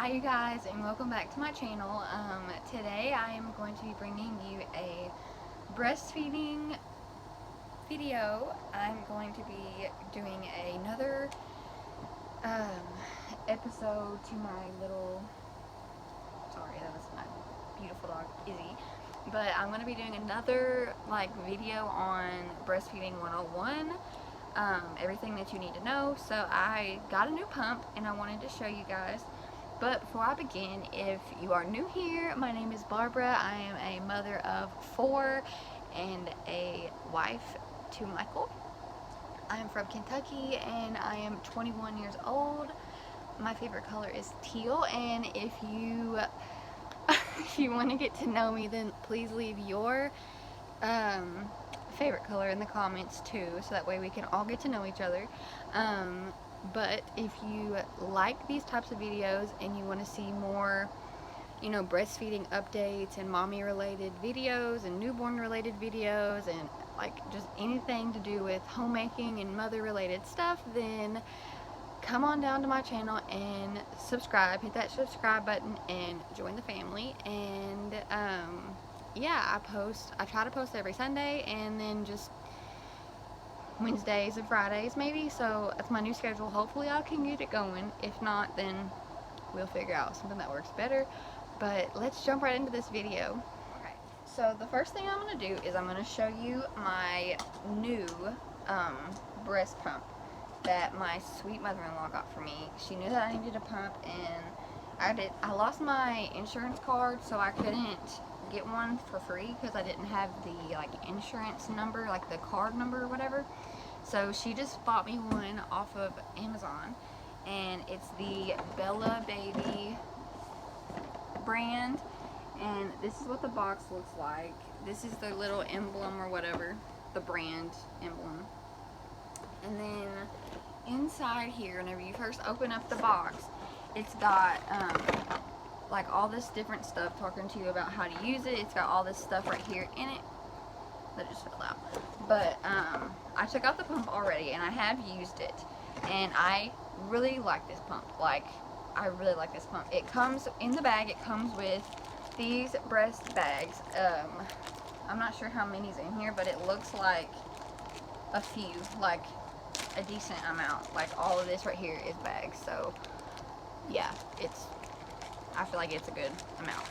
Hi you guys, and welcome back to my channel. Today I am going to be bringing you a breastfeeding video. I'm going to be doing another episode to my little, sorry, that was my beautiful dog Izzy, but I'm going to be doing another video on breastfeeding 101, everything that you need to know. So I got a new pump and I wanted to show you guys. But before I begin, if you are new here, my name is Barbara. I am a mother of 4 and a wife to Michael. I am from Kentucky and I am 21 years old. My favorite color is teal, and if you if you want to get to know me, then please leave your favorite color in the comments too, so that way we can all get to know each other. But if you like these types of videos and you want to see more, breastfeeding updates and mommy related videos and newborn related videos and just anything to do with homemaking and mother related stuff, then come on down to my channel and subscribe. Hit that subscribe button and join the family. And yeah, I try to post every Sunday and then just Wednesdays and Fridays maybe, so that's my new schedule. Hopefully I can get it going. If not, then we'll figure out something that works better. But let's jump right into this video. Okay, so the first thing I'm going to do is I'm going to show you my new breast pump that my sweet mother-in-law got for me. She knew that I needed a pump, and I lost my insurance card, so I couldn't get one for free because I didn't have the insurance number, the card number or whatever. So she just bought me one off of Amazon, and it's the Bella Baby brand, and this is what the box looks like. This is their little emblem or whatever, the brand emblem. And then inside here, whenever you first open up the box, it's got all this different stuff talking to you about how to use it. It's got all this stuff right here in it that just fell out. But I took out the pump already and I have used it, and I really like this pump. I really like this pump. It comes in the bag. It comes with these breast bags. I'm not sure how many's in here, but it looks like a few, a decent amount. All of this right here is bags. So yeah, I feel like it's a good amount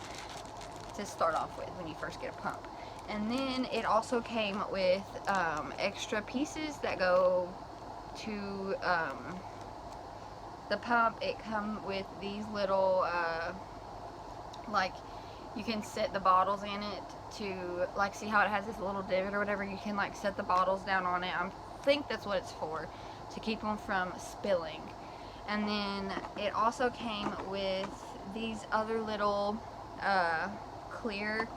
to start off with when you first get a pump. And then it also came with extra pieces that go to the pump. It comes with these little you can set the bottles in it to see how it has this little divot or whatever. You can set the bottles down on it. I think that's what it's for, to keep them from spilling. And then it also came with these other little clear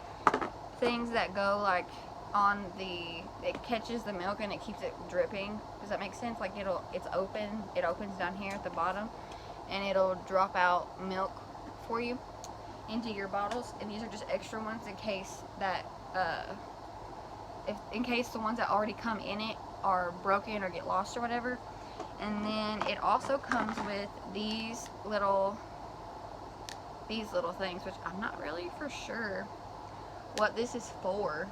things that go on it catches the milk and it keeps it dripping. Does that make sense? It opens down here at the bottom, and it'll drop out milk for you into your bottles. And these are just extra ones in case that in case the ones that already come in it are broken or get lost or whatever. And then it also comes with these little things, which I'm not really for sure what this is for,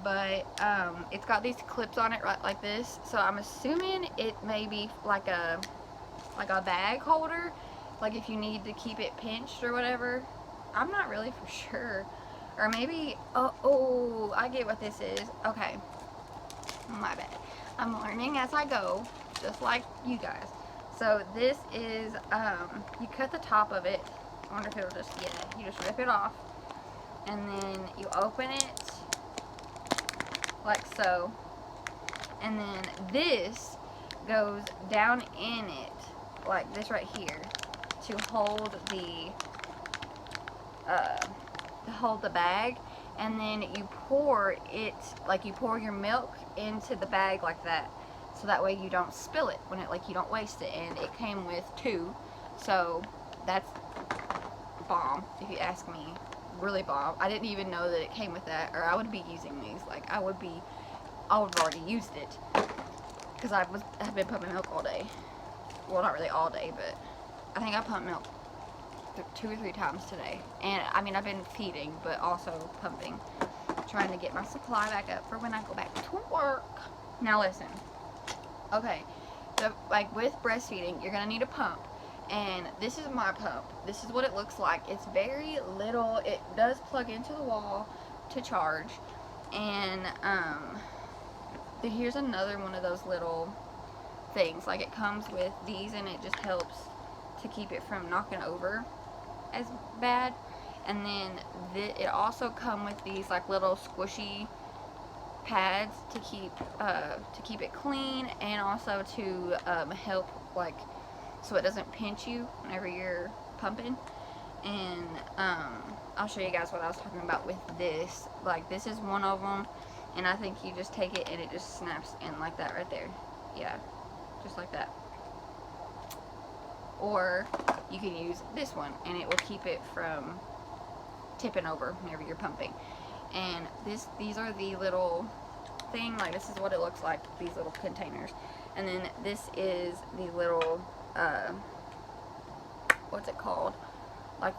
but it's got these clips on it right like this, so I'm assuming it may be like a bag holder, if you need to keep it pinched or whatever. I'm not really for sure. Or maybe, oh, I get what this is. Okay, my bad. I'm learning as I go, just like you guys. So this is, you cut the top of it. I wonder if it'll just, yeah, you just rip it off. And then you open it like so. And then this goes down in it, like this right here, to hold the bag. And then you pour it, you pour your milk into the bag like that, so that way you don't spill it when you don't waste it. And it came with 2, so that's bomb, if you ask me. Really bomb. I didn't even know that it came with that, or I would be using these. I would have already used it, because I've been pumping milk all day. Well, not really all day, but I think I pumped milk 2 or 3 times today. And I mean, I've been feeding, but also pumping, trying to get my supply back up for when I go back to work. Now listen, okay, so like with breastfeeding, you're gonna need a pump, and this is my pump. This is what it looks like. It's very little. It does plug into the wall to charge, and here's another one of those little things. Like, it comes with these, and it just helps to keep it from knocking over as bad. And then it also come with these like little squishy pads to keep it clean, and also to help, like, so it doesn't pinch you whenever you're pumping. And I'll show you guys what I was talking about with this. Like, this is one of them, and I think you just take it and it just snaps in like that right there. Yeah, just like that. Or you can use this one, and it will keep it from tipping over whenever you're pumping. And these are the little thing, like, this is what it looks like, these little containers. And then this is the little what's it called, like,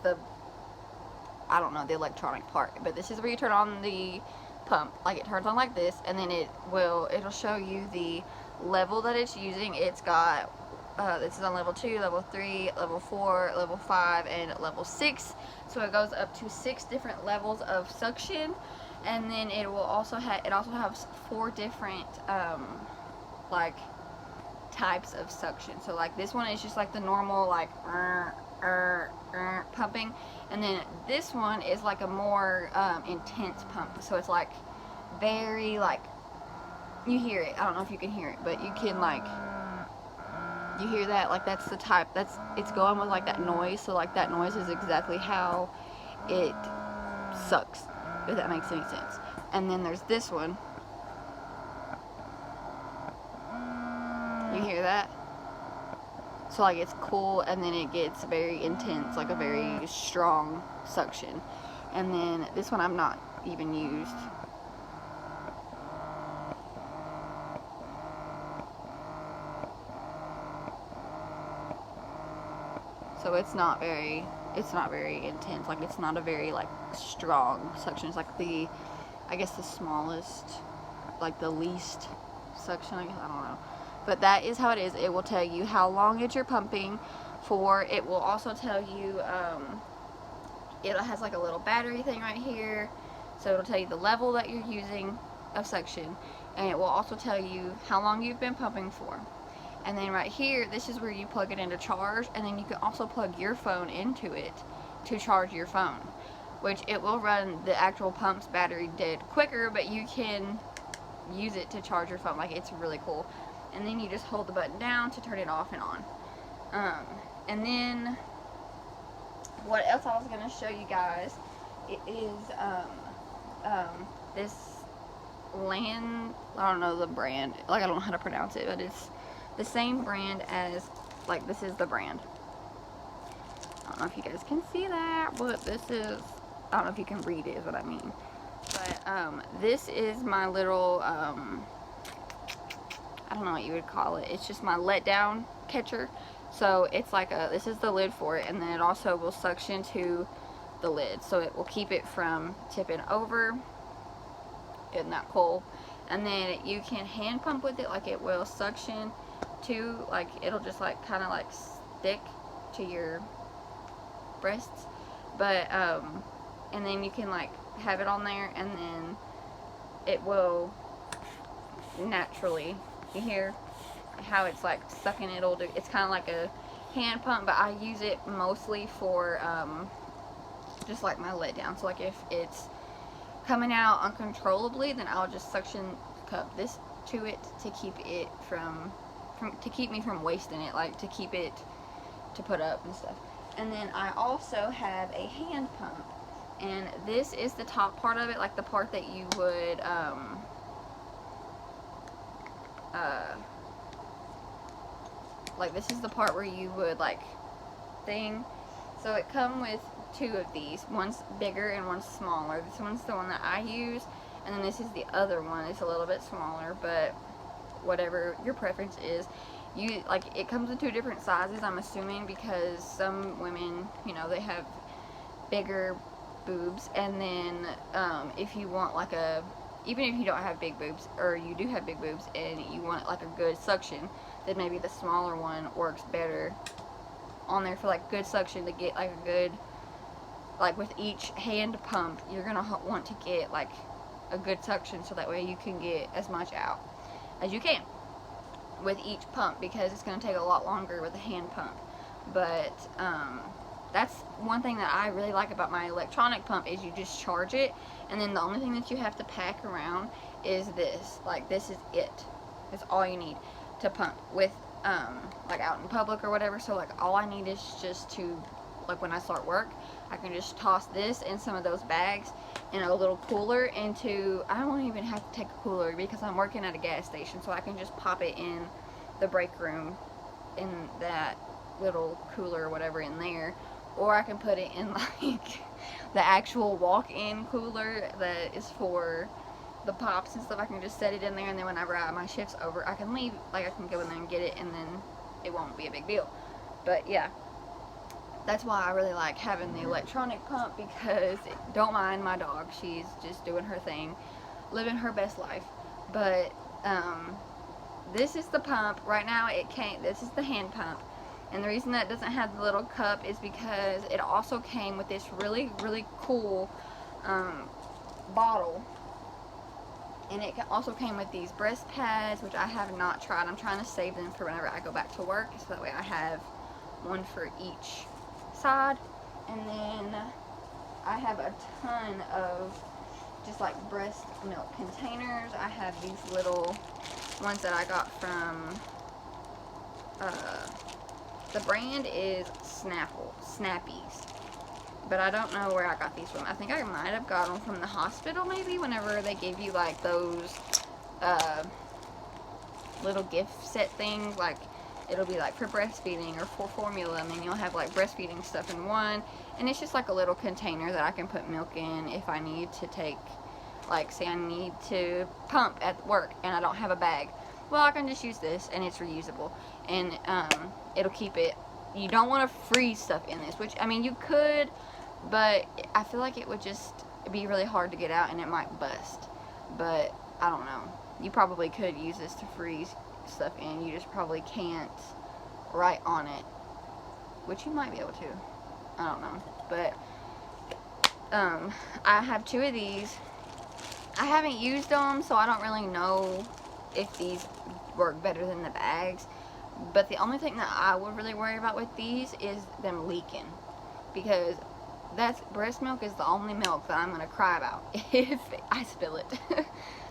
I don't know the electronic part, but this is where you turn on the pump. Like, it turns on like this, and then it'll show you the level that it's using. It's got this is on level 2, level 3, level 4, level 5, and level 6. So it goes up to 6 different levels of suction. And then it also has 4 different like types of suction. So like this one is just like the normal, like pumping, and then this one is like a more intense pump. So it's like very, like, you hear it. I don't know if you can hear it, but you can, like, you hear that? Like, that's the type, it's going with like that noise. So like that noise is exactly how it sucks, if that makes any sense. And then there's this one. You hear that? So like it's cool, and then it gets very intense, like a very strong suction. And then this one I've not even used. So it's not very intense. Like, it's not a very, like, strong suction. It's like I guess the smallest, like the least suction, I guess, I don't know. But that is how it is. It will tell you how long you're pumping for. It will also tell you, it has like a little battery thing right here. So it'll tell you the level that you're using of suction. And it will also tell you how long you've been pumping for. And then right here, this is where you plug it into charge, and then you can also plug your phone into it to charge your phone, which it will run the actual pump's battery dead quicker, but you can use it to charge your phone. Like, it's really cool. And then you just hold the button down to turn it off and on. And then what else I was going to show you guys, it is this I don't know the brand, like, I don't know how to pronounce it, but it's the same brand as, like, this is the brand. I don't know if you guys can see that, but this is, I don't know if you can read it, is what I mean. But this is my little I don't know what you would call it. It's just my letdown catcher. So it's like this is the lid for it, and then it also will suction to the lid, so it will keep it from tipping over. Isn't that cool? And then you can hand pump with it. Like, it will suction to, like, it'll just like kind of like stick to your breasts, but and then you can like have it on there, and then it will naturally, you hear how it's like sucking. It's kind of like a hand pump, but I use it mostly for just like my let down. So like if it's coming out uncontrollably, then I'll just suction cup this to it to keep it to keep me from wasting it, like to keep it to put up and stuff. And then I also have a hand pump, and this is the top part of it, like the part that you would like, this is the part where you would like thing. So it comes with 2 of these. One's bigger and one's smaller. This one's the one that I use, and then this is the other one. It's a little bit smaller, but whatever your preference is. like, it comes in 2 different sizes, I'm assuming, because some women, you know, they have bigger boobs, and then if you want like even if you don't have big boobs, or you do have big boobs and you want like a good suction, then maybe the smaller one works better on there for like good suction, to get like a good, like with each hand pump you're gonna want to get like a good suction, so that way you can get as much out as you can with each pump, because it's going to take a lot longer with a hand pump. But that's one thing that I really like about my electronic pump, is you just charge it, and then the only thing that you have to pack around is this. Like, this is it. It's all you need to pump with, like out in public or whatever. So like all I need is just to, like when I start work, I can just toss this in some of those bags in a little cooler into, I don't even have to take a cooler because I'm working at a gas station, so I can just pop it in the break room in that little cooler or whatever in there, or I can put it in like the actual walk-in cooler that is for the pops and stuff. I can just set it in there, and then whenever my shift's over, I can leave, like I can go in there and get it, and then it won't be a big deal. But yeah, that's why I really like having the electronic pump, because don't mind my dog, she's just doing her thing, living her best life. But this is the pump right now. This is the hand pump, and the reason that it doesn't have the little cup is because it also came with this really cool bottle, and it also came with these breast pads, which I have not tried. I'm trying to save them for whenever I go back to work, so that way I have one for each side. And then I have a ton of just like breast milk containers. I have these little ones that I got from the brand is Snappies, but I don't know where I got these from. I think I might have got them from the hospital, maybe, whenever they give you like those little gift set things, like it'll be like for breastfeeding or for formula, and then you'll have like breastfeeding stuff in one, and it's just like a little container that I can put milk in if I need to take, like say I need to pump at work and I don't have a bag. Well, I can just use this, and it's reusable, and it'll keep it. You don't want to freeze stuff in this, which, I mean, you could, but I feel like it would just be really hard to get out, and it might bust. But I don't know. You probably could use this to freeze stuff in. You just probably can't write on it, which you might be able to. I don't know. But I have 2 of these. I haven't used them, so I don't really know if these work better than the bags. But the only thing that I would really worry about with these is them leaking, because breast milk is the only milk that I'm going to cry about if I spill it.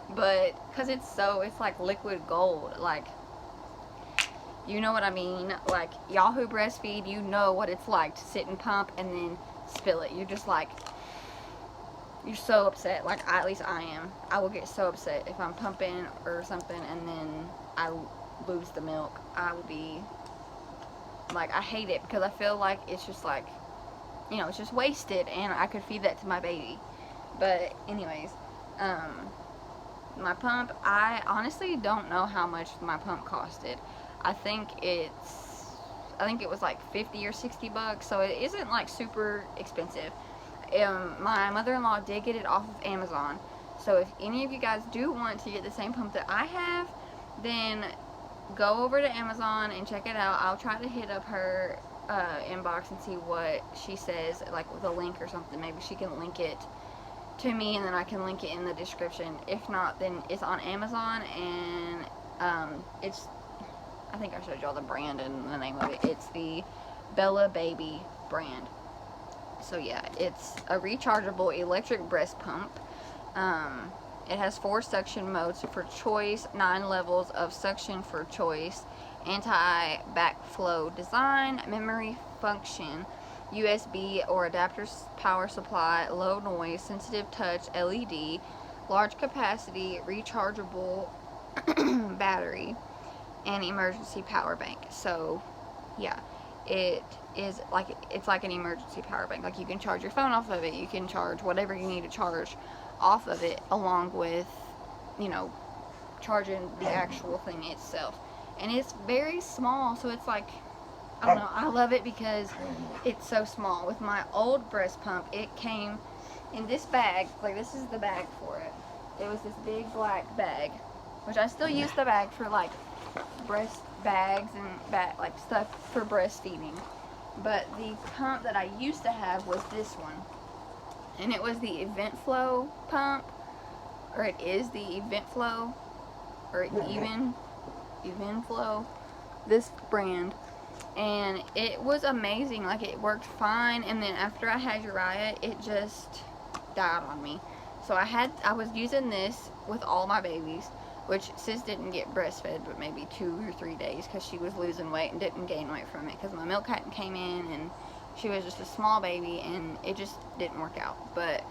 But because it's like liquid gold, like, you know what I mean? Like, y'all who breastfeed, you know what it's like to sit and pump and then spill it. You're just like, you're so upset. Like, at least I am. I will get so upset if I'm pumping or something and then I lose the milk. I will be like, I hate it, because I feel like it's just like, you know, it's just wasted, and I could feed that to my baby. But anyways, my pump, I honestly don't know how much my pump costed. I think it was like 50 or 60 bucks, so it isn't like super expensive. My mother-in-law did get it off of Amazon, so if any of you guys do want to get the same pump that I have, then go over to Amazon and check it out. I'll try to hit up her inbox and see what she says, like with a link or something. Maybe she can link it to me, and then I can link it in the description. If not, then it's on Amazon, and it's, I think I showed y'all the brand and the name of it. It's the Bella Baby brand. So yeah, it's a rechargeable electric breast pump. It has 4 suction modes for choice, 9 levels of suction for choice, anti-backflow design, memory function, USB or adapter power supply, low noise, sensitive touch, LED, large capacity, rechargeable battery, and emergency power bank. So yeah, it's like an emergency power bank. Like, you can charge your phone off of it, you can charge whatever you need to charge off of it, along with, you know, charging the actual thing itself. and it's very small, so it's like, I don't know, I love it because it's so small. With my old breast pump, it came in this bag, like this is the bag for it. It was this big black bag, which I still use the bag for like breast bags and like stuff for breastfeeding. But the pump that I used to have was this one, and it was the Event Flow pump, or it is the Event Flow, or Even Flow, this brand, and it was amazing. Like, it worked fine, and then after I had Uriah, it just died on me. So I was using this with all my babies, which Sis didn't get breastfed but maybe 2 or 3 days because she was losing weight and didn't gain weight from it because my milk hadn't came in, and she was just a small baby, and it just didn't work out. But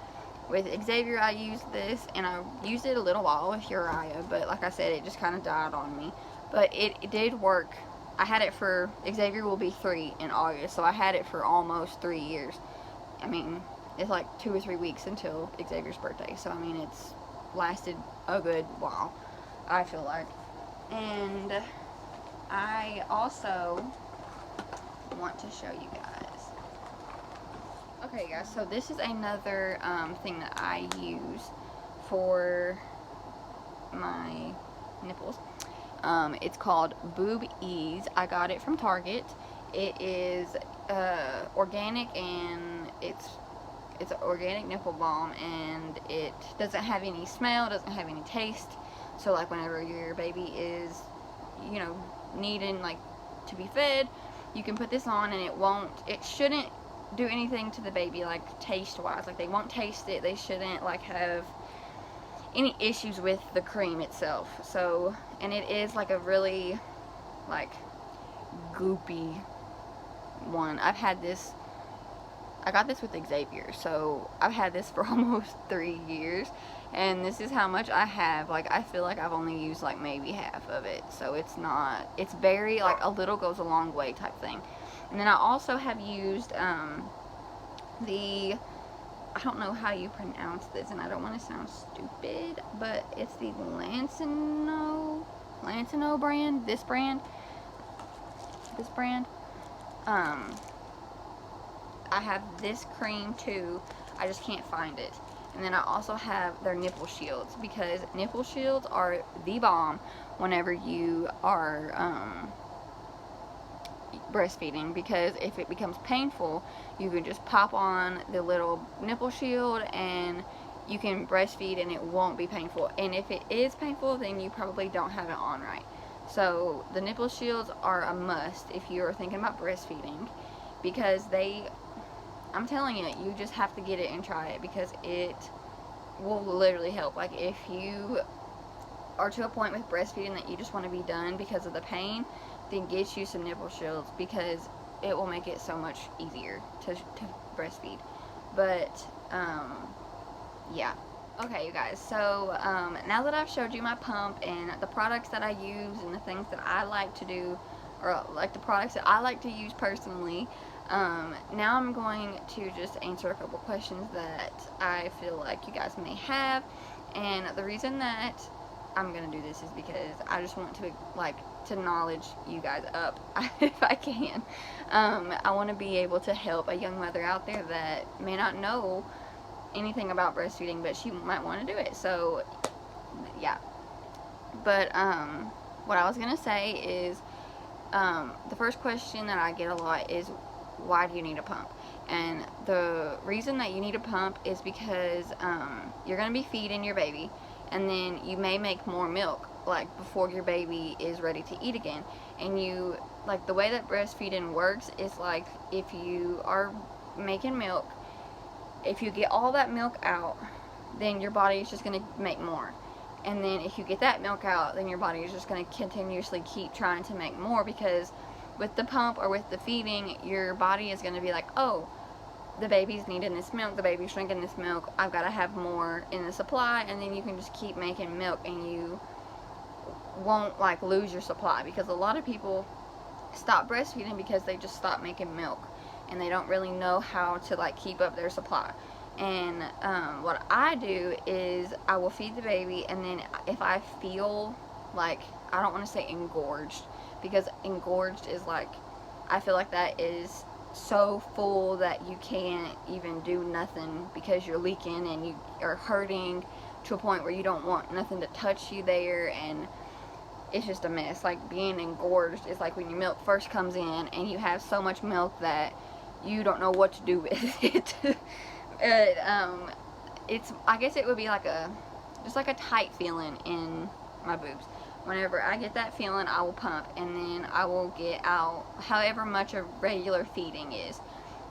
with Xavier, I used this, and I used it a little while with Uriah, but like I said, it just kind of died on me. But it did work. I had it for, Xavier will be 3 in August, so I had it for almost 3 years. I mean, it's like 2 or 3 weeks until Xavier's birthday, so I mean, it's lasted a good while, I feel like. And I also want to show you guys. Okay, guys, so this is another thing that I use for my nipples. It's called Boob Ease. I got it from Target. It is organic, and it's an organic nipple balm, and it doesn't have any smell, doesn't have any taste. So like whenever your baby is, you know, needing like to be fed, you can put this on, and it shouldn't do anything to the baby, like taste wise. Like, they won't taste it. They shouldn't like have any issues with the cream itself. So, and it is like a really like goopy one. I got this with Xavier, so I've had this for almost 3 years, and this is how much I have. Like, I feel like I've only used like maybe half of it, so it's very like a little goes a long way type thing. And then I also have used I don't know how you pronounce this, and I don't want to sound stupid, but it's the Lancino brand, this brand. I have this cream too, I just can't find it. And then I also have their nipple shields, because nipple shields are the bomb whenever you are breastfeeding, because if it becomes painful, you can just pop on the little nipple shield and you can breastfeed and it won't be painful. And if it is painful, then you probably don't have it on right. So the nipple shields are a must if you're thinking about breastfeeding, because I'm telling you, you just have to get it and try it, because it will literally help. Like, if you are to a point with breastfeeding that you just want to be done because of the pain, then get you some nipple shields, because it will make it so much easier to breastfeed. But yeah. Okay, you guys, so now that I've showed you my pump and the products that I use and the things that I like to do, or like the products that I like to use personally, now I'm going to just answer a couple questions that I feel like you guys may have. And the reason that I'm gonna do this is because I just want to to knowledge you guys up if I can. I want to be able to help a young mother out there that may not know anything about breastfeeding, but she might want to do it. So yeah. But what I was gonna say is, the first question that I get a lot is, why do you need a pump? And the reason that you need a pump is because you're going to be feeding your baby, and then you may make more milk like before your baby is ready to eat again. And you, like, the way that breastfeeding works is like, if you are making milk, if you get all that milk out, then your body is just going to make more. And then if you get that milk out, then your body is just going to continuously keep trying to make more, because with the pump or with the feeding, your body is going to be like, oh, the baby's needing this milk, the baby's drinking this milk, I've got to have more in the supply. And then you can just keep making milk, and you won't like lose your supply, because a lot of people stop breastfeeding because they just stop making milk and they don't really know how to like keep up their supply. And what I do is I will feed the baby, and then if I feel like, I don't want to say engorged, because engorged is like, I feel like that is so full that you can't even do nothing because you're leaking and you are hurting to a point where you don't want nothing to touch you there, and it's just a mess. Like, being engorged is like when your milk first comes in and you have so much milk that you don't know what to do with it. It's, I guess it would be like just like a tight feeling in my boobs. Whenever I get that feeling, I will pump, and then I will get out however much a regular feeding is,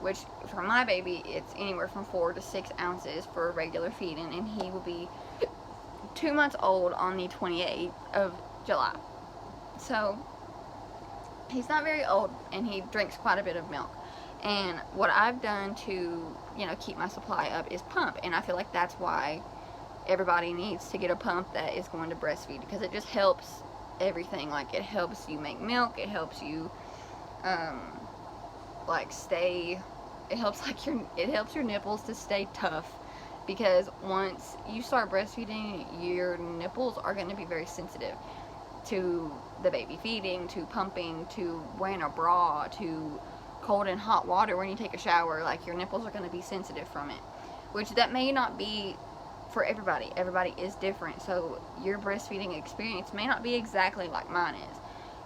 which for my baby, it's anywhere from 4 to 6 ounces for a regular feeding, and he will be 2 months old on the 28th of July. So he's not very old, and he drinks quite a bit of milk. And what I've done to, you know, keep my supply up is pump, and I feel like that's why everybody needs to get a pump that is going to breastfeed, because it just helps everything. Like, it helps you make milk, it helps you like stay, it helps your nipples to stay tough, because once you start breastfeeding, your nipples are going to be very sensitive to the baby feeding, to pumping, to wearing a bra, to cold and hot water when you take a shower. Like, your nipples are going to be sensitive from it, which that may not be for everybody. Everybody is different, so your breastfeeding experience may not be exactly like mine is.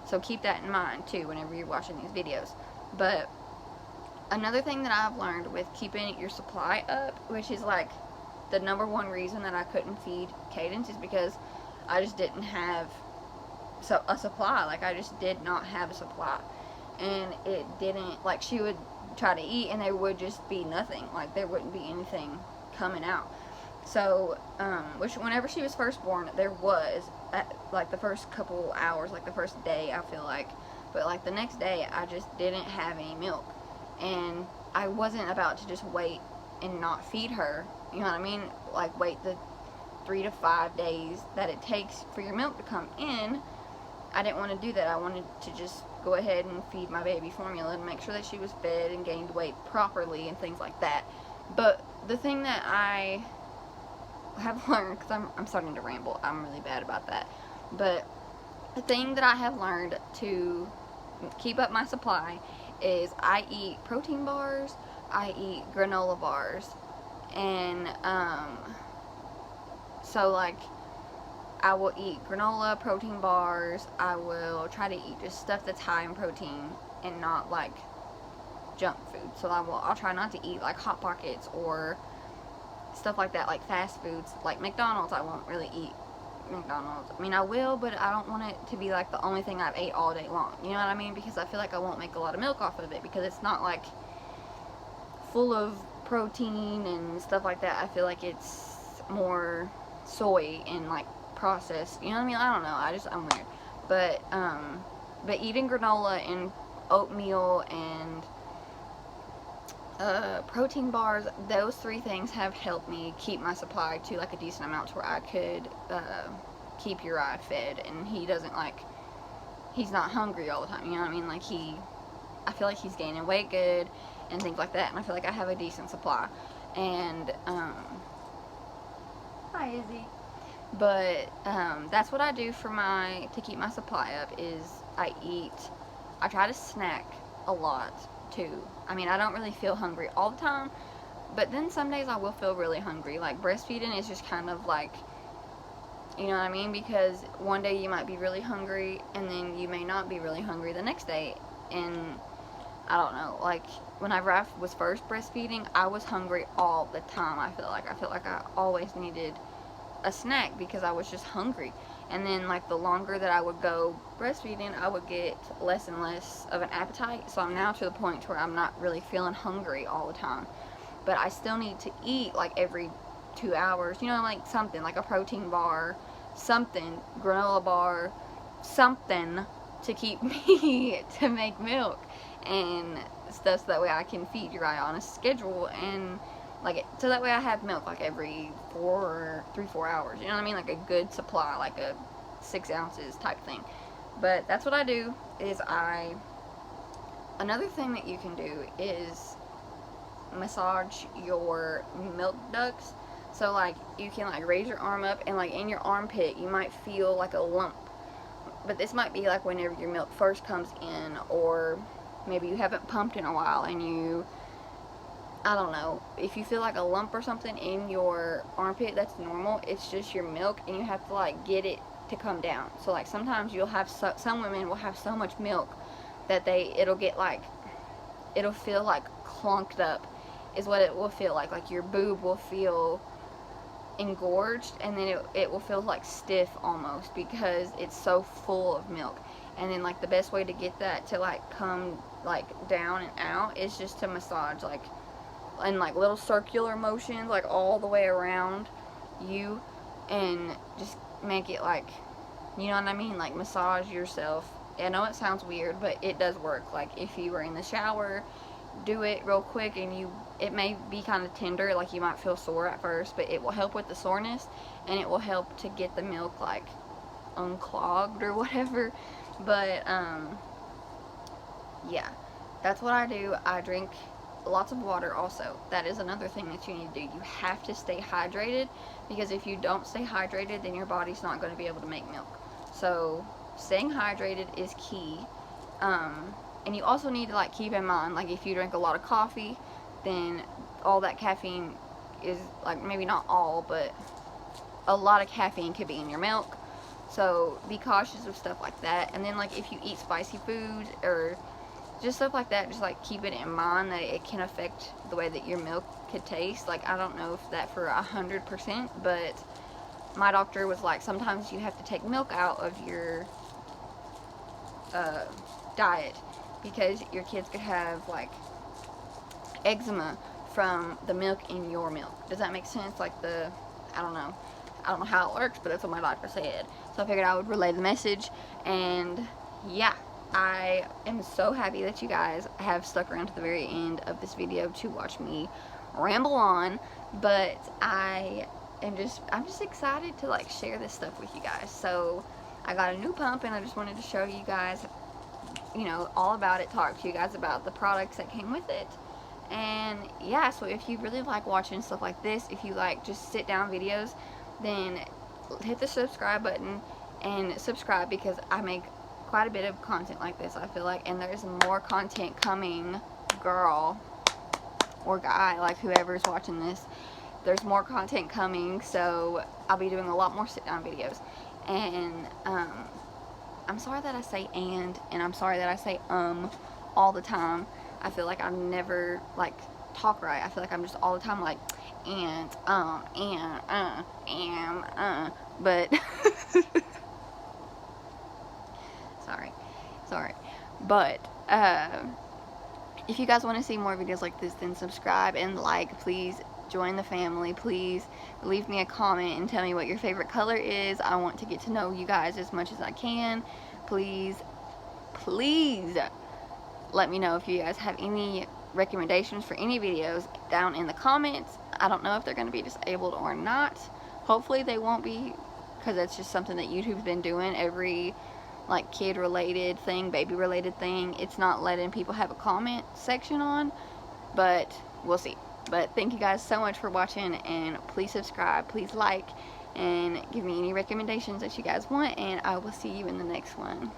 So keep that in mind too whenever you're watching these videos. But another thing that I've learned with keeping your supply up, which is like the #1 reason that I couldn't feed Cadence, is because I just didn't have a supply. Like, I just did not have a supply, and it didn't, like, she would try to eat and there would just be nothing. Like, there wouldn't be anything coming out. So, which whenever she was first born, there was, like, the first couple hours, like, the first day, I feel like. But, like, the next day, I just didn't have any milk. And I wasn't about to just wait and not feed her. You know what I mean? Like, wait the 3 to 5 days that it takes for your milk to come in. I didn't want to do that. I wanted to just go ahead and feed my baby formula and make sure that she was fed and gained weight properly and things like that. But the thing that I have learned, because I'm starting to ramble, I'm really bad about that, but the thing that I have learned to keep up my supply is I eat protein bars, I eat granola bars, and so, like, I will eat granola, protein bars. I will try to eat just stuff that's high in protein and not like junk food. So I'll try not to eat like Hot Pockets or stuff like that, like fast foods, like McDonald's. I won't really eat McDonald's. I mean, I will, but I don't want it to be like the only thing I've ate all day long. You know what I mean? Because I feel like I won't make a lot of milk off of it, because it's not like full of protein and stuff like that. I feel like it's more soy and like processed, you know what I mean? I don't know, I'm weird. But eating granola and oatmeal and protein bars, those 3 things have helped me keep my supply to like a decent amount to where I could keep Uriah fed, and he doesn't, like, he's not hungry all the time, you know what I mean? Like, I feel like he's gaining weight good and things like that, and I feel like I have a decent supply. And hi Izzy. But that's what I do to keep my supply up, is I try to snack a lot too. I mean, I don't really feel hungry all the time, but then some days I will feel really hungry. Like, breastfeeding is just kind of like, you know what I mean? Because one day you might be really hungry, and then you may not be really hungry the next day. And I don't know, like, whenever I was first breastfeeding, I was hungry all the time. I feel like I always needed a snack because I was just hungry. And then, like, the longer that I would go breastfeeding, I would get less and less of an appetite. So I'm now to the point where I'm not really feeling hungry all the time, but I still need to eat like every 2 hours, you know, like something like a protein bar, something, granola bar, something to keep me to make milk and stuff, so that way I can feed Uriah on a schedule, and like, so that way I have milk like every 4 hours, you know what I mean? Like a good supply, like a 6 ounces type thing. But that's what I do. Another thing that you can do is massage your milk ducts. So, like, you can like raise your arm up, and like in your armpit you might feel like a lump but this might be like whenever your milk first comes in, or maybe you haven't pumped in a while and you, I don't know, if you feel like a lump or something in your armpit, that's normal. It's just your milk, and you have to like get it to come down. So like sometimes you'll have some women will have so much milk that it'll get like, it'll feel like clunked up is what it will feel like your boob will feel engorged, and then it will feel like stiff almost because it's so full of milk. And then like the best way to get that to like come like down and out is just to massage like in like little circular motions like all the way around you, and just make it like, you know what I mean, like massage yourself. I know it sounds weird, but it does work. Like if you were in the shower, do it real quick, and it may be kind of tender, like you might feel sore at first, but it will help with the soreness, and it will help to get the milk like unclogged or whatever. But yeah, that's what I do. I drink lots of water also. That is another thing that you need to do. You have to stay hydrated, because if you don't stay hydrated, then your body's not going to be able to make milk. So staying hydrated is key. And you also need to like keep in mind, like if you drink a lot of coffee, then all that caffeine is like, maybe not all, but a lot of caffeine could be in your milk. So be cautious of stuff like that. And then like if you eat spicy foods or just stuff like that, just like keep it in mind that it can affect the way that your milk could taste. Like I don't know if that for 100%, but my doctor was like, sometimes you have to take milk out of your diet, because your kids could have like eczema from the milk in your milk. Does that make sense? Like I don't know how it works, but that's what my doctor said. So I figured I would relay the message. And yeah, I am so happy that you guys have stuck around to the very end of this video to watch me ramble on. But I'm just excited to like share this stuff with you guys. So I got a new pump, and I just wanted to show you guys, you know, all about it, talk to you guys about the products that came with it. And yeah, so if you really like watching stuff like this, if you like just sit down videos, then hit the subscribe button and subscribe, because I make quite a bit of content like this, I feel like, and there's more content coming, girl or guy, like whoever's watching this. There's more content coming, so I'll be doing a lot more sit down videos. And I'm sorry that I say and I'm sorry that I say all the time. I feel like I never like talk right. I feel like I'm just all the time like and but sorry, but if you guys want to see more videos like this, then subscribe and like. Please join the family. Please leave me a comment and tell me what your favorite color is. I want to get to know you guys as much as I can. Please let me know if you guys have any recommendations for any videos down in the comments. I don't know if they're going to be disabled or not. Hopefully they won't be, because that's just something that YouTube's been doing. Every like kid related thing, baby related thing, it's not letting people have a comment section on, but we'll see. But thank you guys so much for watching, and please subscribe, please like, and give me any recommendations that you guys want, and I will see you in the next one.